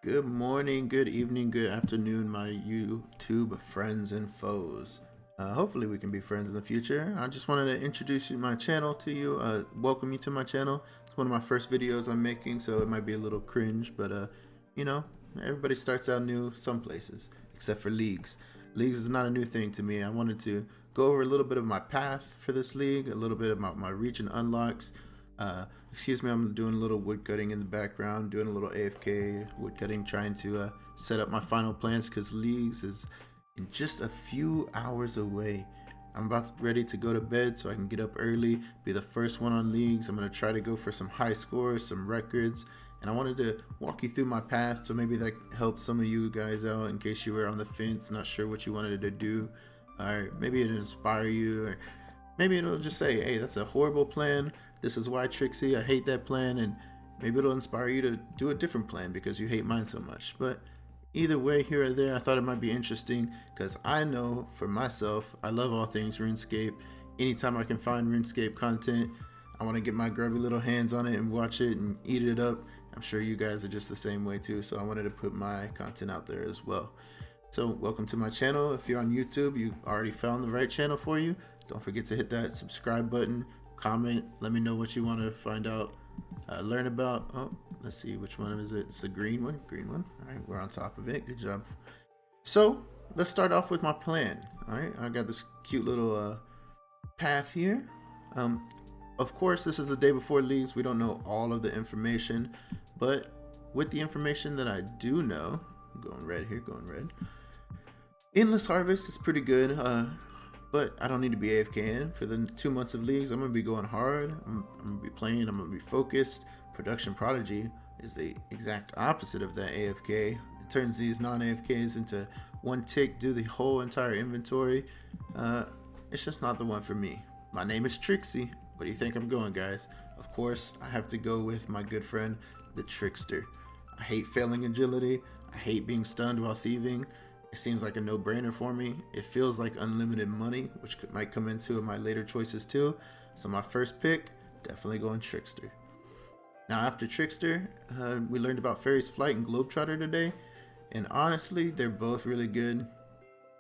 Good morning, good evening, good afternoon, my YouTube friends and foes. Hopefully we can be friends in the future. I just wanted to introduce my channel to you, welcome you to my channel. It's one of my first videos I'm making, so it might be a little cringe, but you know, everybody starts out new some places, except for leagues. Leagues is not a new thing to me. I wanted to go over a little bit of my path for this league, a little bit about my region unlocks. Excuse me, I'm doing a little woodcutting in the background, doing a little AFK woodcutting, trying to set up my final plans because Leagues is in just a few hours away. I'm about ready to go to bed so I can get up early, be the first one on Leagues. I'm going to try to go for some high scores, some records, and I wanted to walk you through my path so maybe that helps some of you guys out in case you were on the fence, not sure what you wanted to do, or maybe it inspire you, or maybe it'll just say, hey, that's a horrible plan. This is why, Trixie, I hate that plan. And maybe it'll inspire you to do a different plan because you hate mine so much. But either way, here or there, I thought it might be interesting because I know for myself, I love all things RuneScape. Anytime I can find RuneScape content, I want to get my grubby little hands on it and watch it and eat it up. I'm sure you guys are just the same way too. So I wanted to put my content out there as well. So welcome to my channel. If you're on YouTube, you already found the right channel for you. Don't forget to hit that subscribe button, comment, let me know what you want to find out, learn about. Oh, let's see, which one is it? It's the green one. All right, we're on top of it. Good job. So let's start off with my plan. All right, I got this cute little path here. Of course, this is the day before Leagues. We don't know all of the information, but with the information that I do know, I'm going red here, going red. Endless Harvest is pretty good, but I don't need to be AFK in for the 2 months of Leagues. I'm going to be going hard. I'm going to be playing. I'm going to be focused. Production Prodigy is the exact opposite of that AFK. It turns these non-AFKs into one tick, do the whole entire inventory. It's just not the one for me. My name is Trixie. What do you think I'm going, guys? Of course, I have to go with my good friend, the Trickster. I hate failing agility. I hate being stunned while thieving. It seems like a no-brainer for me. It feels like unlimited money, which might come into my later choices too. So my first pick, definitely going Trickster. Now after Trickster, we learned about Fairy's Flight and Globetrotter today. And honestly, they're both really good.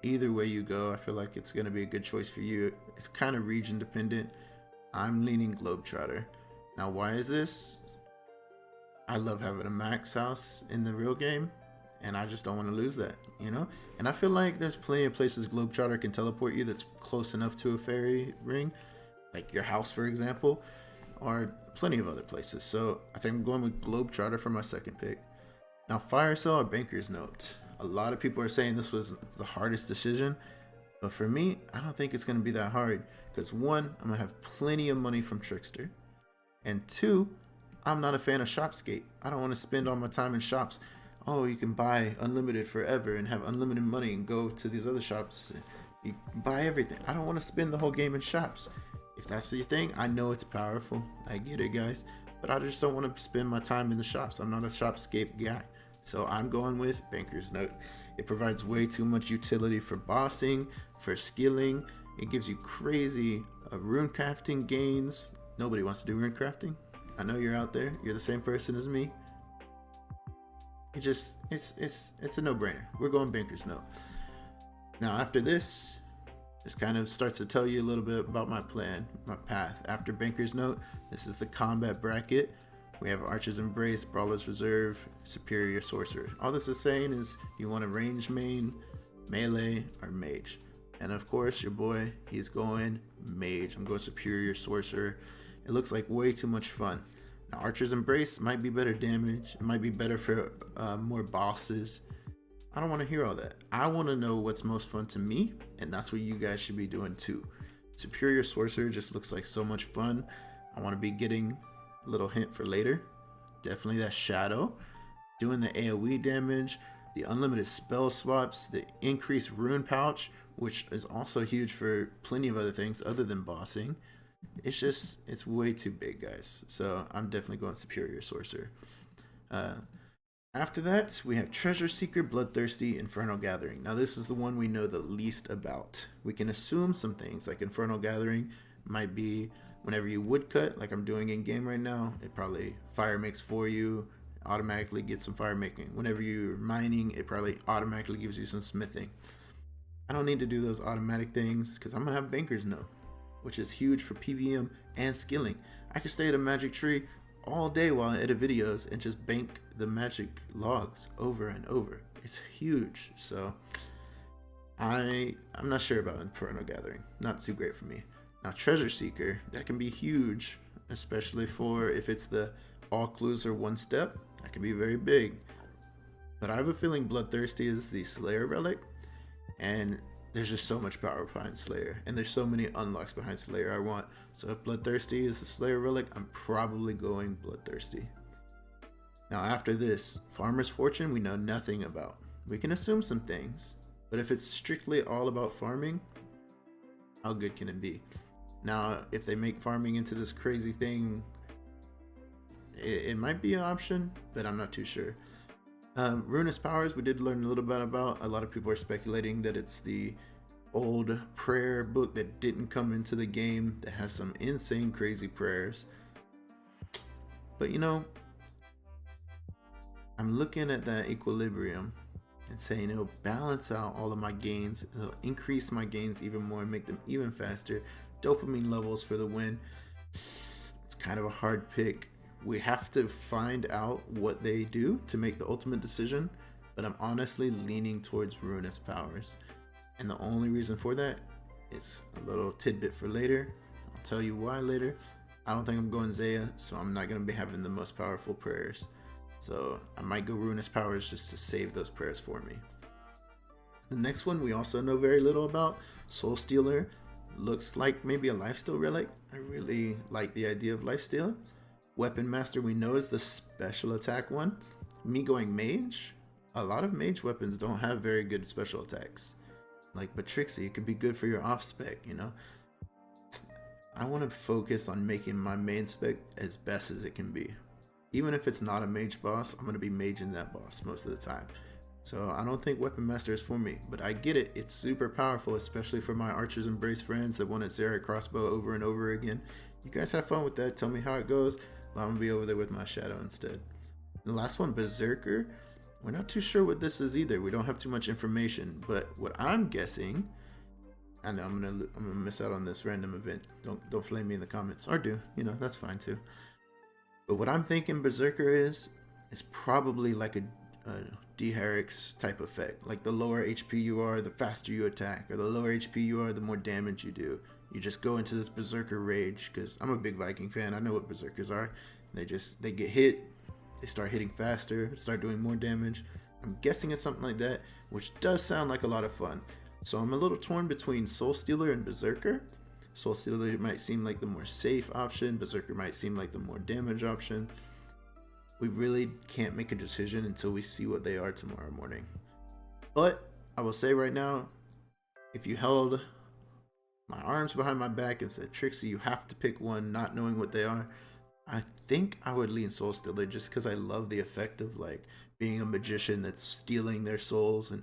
Either way you go, I feel like it's going to be a good choice for you. It's kind of region dependent. I'm leaning Globetrotter. Now why is this? I love having a max house in the real game, and I just don't want to lose that, you know? And I feel like there's plenty of places Globetrotter can teleport you that's close enough to a fairy ring, like your house, for example, or plenty of other places. So I think I'm going with Globetrotter for my second pick. Now, Fire Cell or Banker's Note. A lot of people are saying this was the hardest decision, but for me, I don't think it's going to be that hard because one, I'm going to have plenty of money from Trickster, and two, I'm not a fan of Shopscape. I don't want to spend all my time in shops. Oh, you can buy unlimited forever and have unlimited money and go to these other shops. You buy everything. I don't want to spend the whole game in shops. If that's your thing, I know it's powerful. I get it, guys. But I just don't want to spend my time in the shops. I'm not a Shopscape guy. So I'm going with Banker's Note. It provides way too much utility for bossing, for skilling. It gives you crazy rune crafting gains. Nobody wants to do rune crafting. I know you're out there. You're the same person as me. It's a no-brainer. We're going Banker's Note. Now after this kind of starts to tell you a little bit about my plan, my path. After Banker's Note, this is the combat bracket. We have Archer's Embrace, Brawler's Reserve, Superior Sorcerer. All this is saying is you want a range main, melee, or mage. And of course, your boy, he's going mage. I'm going Superior Sorcerer. It looks like way too much fun. Now, Archer's Embrace might be better damage. It might be better for more bosses. I don't want to hear all that. I want to know what's most fun to me, and that's what you guys should be doing too. Superior Sorcerer just looks like so much fun. I want to be getting a little hint for later. Definitely that Shadow. Doing the AoE damage, the unlimited spell swaps, the increased rune pouch, which is also huge for plenty of other things other than bossing. It's way too big, guys. So I'm definitely going Superior Sorcerer. After that, we have Treasure Seeker, Bloodthirsty, Infernal Gathering. Now this is the one we know the least about. We can assume some things like Infernal Gathering might be whenever you woodcut, like I'm doing in game right now. It probably fire makes for you. automatically get some fire making. Whenever you're mining, it probably automatically gives you some smithing. I don't need to do those automatic things because I'm gonna have Banker's Note, which is huge for PVM and skilling. I can stay at a magic tree all day while I edit videos and just bank the magic logs over and over. It's huge. So I'm not sure about Inferno Gathering. Not too great for me. Now Treasure Seeker, that can be huge, especially for if it's the all clues are one step. That can be very big. But I have a feeling Bloodthirsty is the Slayer relic, and there's just so much power behind Slayer, and there's so many unlocks behind Slayer I want. So if Bloodthirsty is the Slayer relic, I'm probably going Bloodthirsty. Now after this, Farmer's Fortune we know nothing about. We can assume some things, but if it's strictly all about farming, how good can it be? Now if they make farming into this crazy thing, it might be an option, but I'm not too sure. Ruinous Powers, we did learn a little bit about. A lot of people are speculating that it's the old prayer book that didn't come into the game that has some insane crazy prayers. But you know, I'm looking at that equilibrium and saying it'll balance out all of my gains. It'll increase my gains even more and make them even faster. Dopamine levels for the win. It's kind of a hard pick. We have to find out what they do to make the ultimate decision, but I'm honestly leaning towards Ruinous Powers. And the only reason for that is a little tidbit for later. I'll tell you why later. I don't think I'm going Zaya, so I'm not going to be having the most powerful prayers. So I might go Ruinous Powers just to save those prayers for me. The next one we also know very little about, Soul Stealer. Looks like maybe a lifesteal relic. I really like the idea of lifesteal. Weapon Master we know is the special attack one. Me going Mage, a lot of Mage weapons don't have very good special attacks. But Trixie, it could be good for your off spec, you know. I want to focus on making my main spec as best as it can be. Even if it's not a Mage boss, I'm going to be maging that boss most of the time. So I don't think Weapon Master is for me, but I get it. It's super powerful, especially for my Archers Embrace friends that want a Zerite crossbow over and over again. You guys have fun with that. Tell me how it goes. I'm gonna be over there with my Shadow instead. The last one, Berserker. We're not too sure what this is either. We don't have too much information, but what I'm guessing, I know I'm gonna miss out on this random event. Don't flame me in the comments, or do, you know, that's fine too. But what I'm thinking Berserker is probably like a Deherix type effect. Like the lower HP you are, the faster you attack, or the lower HP you are, the more damage you do. You just go into this Berserker rage, because I'm a big Viking fan. I know what Berserkers are. They get hit, they start hitting faster, start doing more damage. I'm guessing it's something like that, which does sound like a lot of fun. So I'm a little torn between Soul Stealer and Berserker. Soul Stealer might seem like the more safe option. Berserker might seem like the more damage option. We really can't make a decision until we see what they are tomorrow morning. But I will say right now, if you held my arms behind my back and said, Trixie, you have to pick one, not knowing what they are, I think I would lean Soul Stealer, just because I love the effect of like being a magician that's stealing their souls and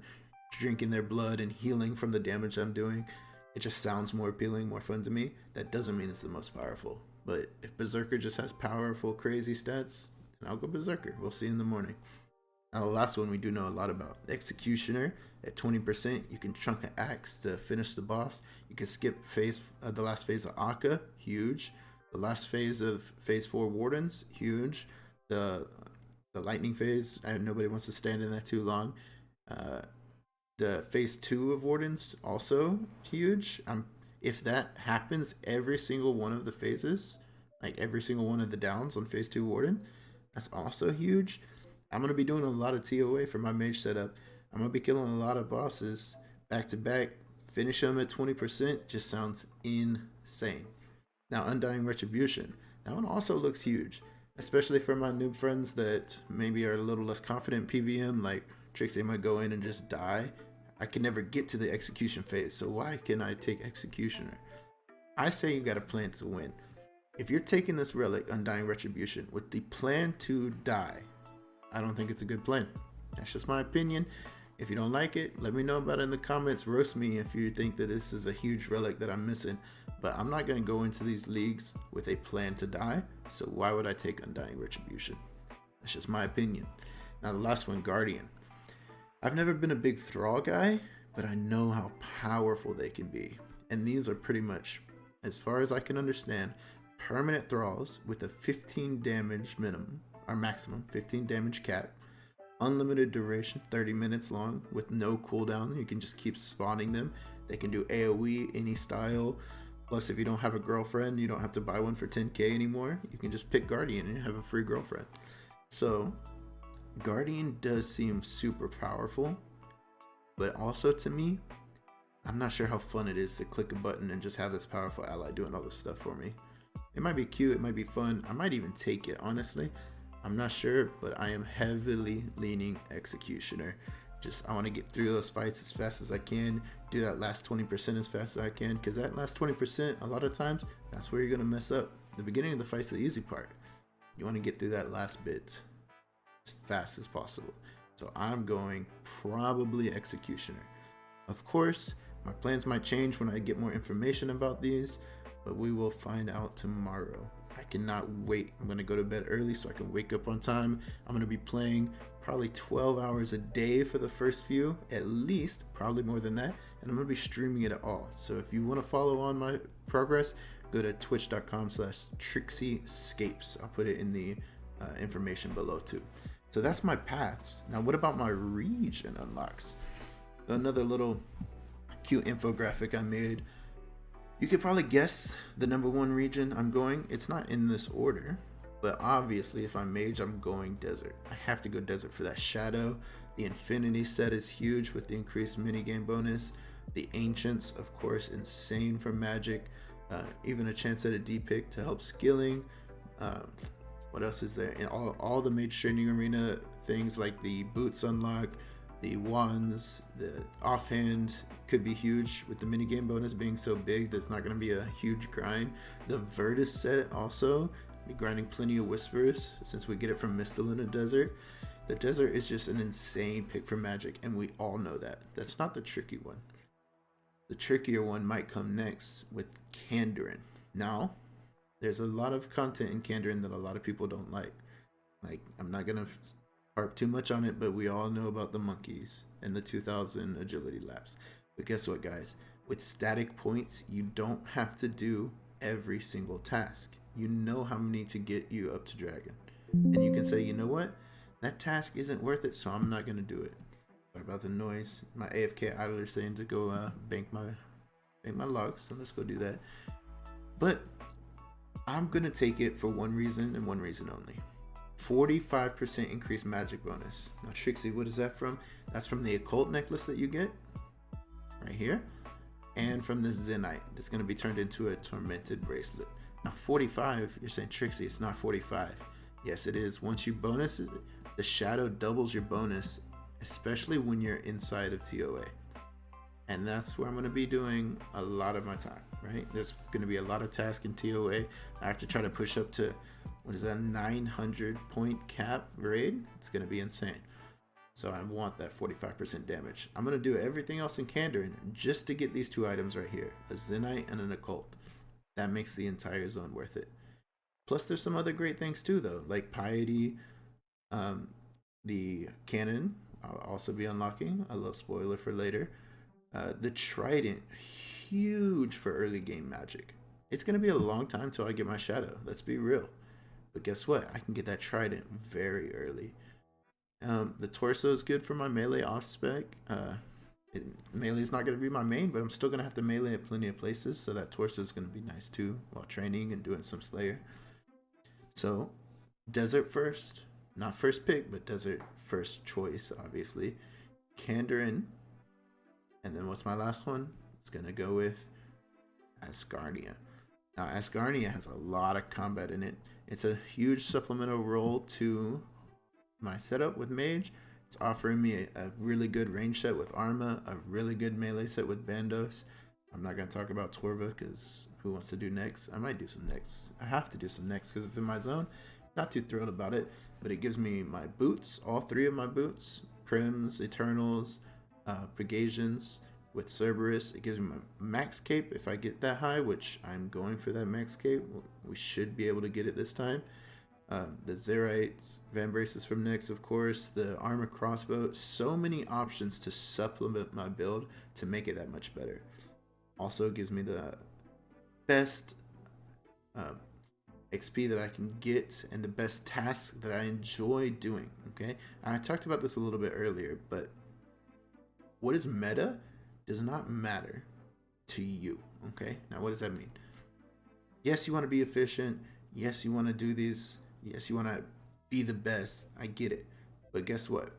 drinking their blood and healing from the damage I'm doing. It just sounds more appealing, more fun to me. That doesn't mean it's the most powerful. But if Berserker just has powerful, crazy stats, then I'll go Berserker. We'll see in the morning. Now the last one we do know a lot about. Executioner at 20%. You can chunk an axe to finish the boss. You can skip the last phase of Akka. Huge. The last phase of phase 4 Wardens. Huge. The lightning phase. Nobody wants to stand in that too long. The phase 2 of Wardens, also huge. If that happens every single one of the phases, like every single one of the downs on phase 2 Warden, that's also huge. I'm going to be doing a lot of TOA for my mage setup. I'm going to be killing a lot of bosses back to back. Finish them at 20% just sounds insane. Now, Undying Retribution. That one also looks huge, especially for my noob friends that maybe are a little less confident in PVM, like Trixie might go in and just die. I can never get to the execution phase, so why can I take Executioner? I say you got a plan to win. If you're taking this relic, Undying Retribution, with the plan to die, I don't think it's a good plan. That's just my opinion. If you don't like it, let me know about it in the comments. Roast me if you think that this is a huge relic that I'm missing. But I'm not going to go into these leagues with a plan to die, so why would I take Undying Retribution? That's just my opinion. Now the last one, Guardian. I've never been a big Thrall guy, but I know how powerful they can be. And these are pretty much, as far as I can understand, permanent Thralls with a 15 damage minimum, or maximum, 15 damage cap. Unlimited duration, 30 minutes long, with no cooldown. You can just keep spawning them. They can do AoE, any style. Plus, if you don't have a girlfriend, you don't have to buy one for 10k anymore. You can just pick Guardian and have a free girlfriend. So, Guardian does seem super powerful, but also to me, I'm not sure how fun it is to click a button and just have this powerful ally doing all this stuff for me. It might be cute, it might be fun. I might even take it, honestly. I'm not sure, but I am heavily leaning Executioner. Just, I want to get through those fights as fast as I can, do that last 20% as fast as I can, because that last 20%, a lot of times, that's where you're going to mess up. The beginning of the fight's the easy part. You want to get through that last bit as fast as possible. So I'm going probably Executioner. Of course, my plans might change when I get more information about these, but we will find out tomorrow. I cannot wait. I'm going to go to bed early so I can wake up on time. I'm going to be playing probably 12 hours a day for the first few, at least, probably more than that, and I'm going to be streaming it all. So if you want to follow on my progress, go to twitch.com/Trixiescapes. I'll put it in the information below too. So that's my paths. Now what about my region unlocks? Another little cute infographic I made. You could probably guess the number one region I'm going. It's not in this order, but obviously if I'm mage, I'm going desert. I have to go desert for that shadow. The infinity set is huge with the increased minigame bonus. The ancients, of course, insane for magic. Even a chance at a D pick to help skilling. What else is there? And all the mage training arena things like the boots unlock, the wands, the offhand could be huge with the minigame bonus being so big that's not going to be a huge grind. The Virtus set also, be grinding plenty of whispers since we get it from Mistal in the desert. The desert is just an insane pick for magic, and we all know that. That's not the tricky one. The trickier one might come next with Kandarin. Now, there's a lot of content in Kandarin that a lot of people don't like. Like, I'm not going to harp too much on it, but we all know about the monkeys and the 2000 agility laps. But guess what, guys? With static points, you don't have to do every single task. You know how many to get you up to dragon. And you can say, you know what? That task isn't worth it, so I'm not going to do it. Sorry about the noise. My AFK idler saying to go bank my logs, so let's go do that. But I'm going to take it for one reason and one reason only. 45% increased magic bonus. Now Trixie, what is that from? That's from the occult necklace that you get right here, and from this Zenite that's going to be turned into a tormented bracelet. Now 45, you're saying Trixie, it's not 45. Yes, it is. Once you bonus it, the shadow doubles your bonus, especially when you're inside of TOA. And that's where I'm going to be doing a lot of my time, right? There's going to be a lot of tasks in TOA. I have to try to push up to, what is that, 900 point cap grade? It's going to be insane. So I want that 45% damage. I'm going to do everything else in Kandarin just to get these two items right here, a Zenite and an occult. That makes the entire zone worth it. Plus there's some other great things too though, like Piety, the cannon, I'll also be unlocking, a little spoiler for later. The Trident, huge for early game magic. It's going to be a long time till I get my shadow, let's be real. But guess what? I can get that Trident very early. The torso is good for my melee off spec. Melee is not going to be my main, but I'm still going to have to melee at plenty of places, so that torso is going to be nice too while training and doing some Slayer. So, desert first. Not first pick, but desert first choice, obviously. Kandarin. And then what's my last one? It's going to go with Asgarnia. Now, Asgarnia has a lot of combat in it. It's a huge supplemental role to my setup with Mage. It's offering me a really good range set with Arma, a really good melee set with Bandos. I'm not going to talk about Torva because who wants to do next? I might do some next. I have to do some next because it's in my zone. Not too thrilled about it, but it gives me my boots, all three of my boots, Prims, Eternals, Pregasians with Cerberus. It gives me my max cape if I get that high, which I'm going for that max cape. We should be able to get it this time. the Zerites, Van Braces from Nyx, of course, the armor crossbow. So many options to supplement my build to make it that much better. Also gives me the best XP that I can get and the best tasks that I enjoy doing. Okay, I talked about this a little bit earlier, but what is meta does not matter to you. Okay, now what does that mean? Yes, you want to be efficient. Yes, you want to do these. Yes, you want to be the best. I get it. But guess what?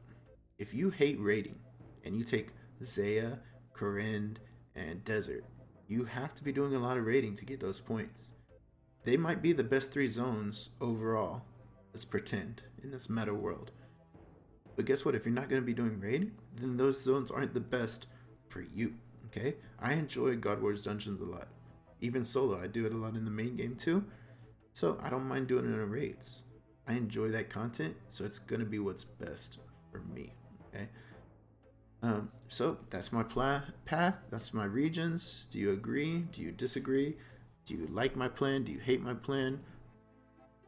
If you hate raiding and you take Zaya, Corinne, and Desert, you have to be doing a lot of raiding to get those points. They might be the best 3 zones overall. Let's pretend in this meta world. But guess what? If you're not going to be doing raiding, then those zones aren't the best for you. Okay? I enjoy God Wars Dungeons a lot. Even solo, I do it a lot in the main game too. So I don't mind doing it in raids. I enjoy that content, so it's gonna be what's best for me. Okay. So that's my path. That's my regions. Do you agree? Do you disagree? Do you like my plan? Do you hate my plan?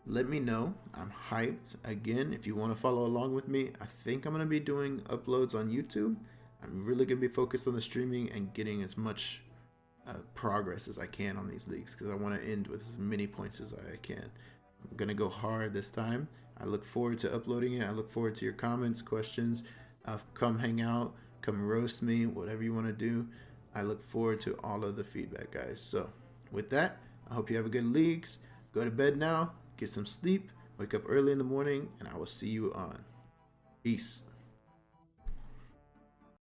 Let me know. I'm hyped. Again, if you want to follow along with me, I think I'm gonna be doing uploads on YouTube. I'm really gonna be focused on the streaming and getting as much progress as I can on these leagues because I want to end with as many points as I can. I'm gonna go hard this time. I look forward to uploading it. I look forward to your comments, questions. Come hang out, come roast me, whatever you want to do. I look forward to all of the feedback, guys. So with that, I hope you have a good leagues. Go to bed now, get some sleep, wake up early in the morning, and I will see you on. Peace.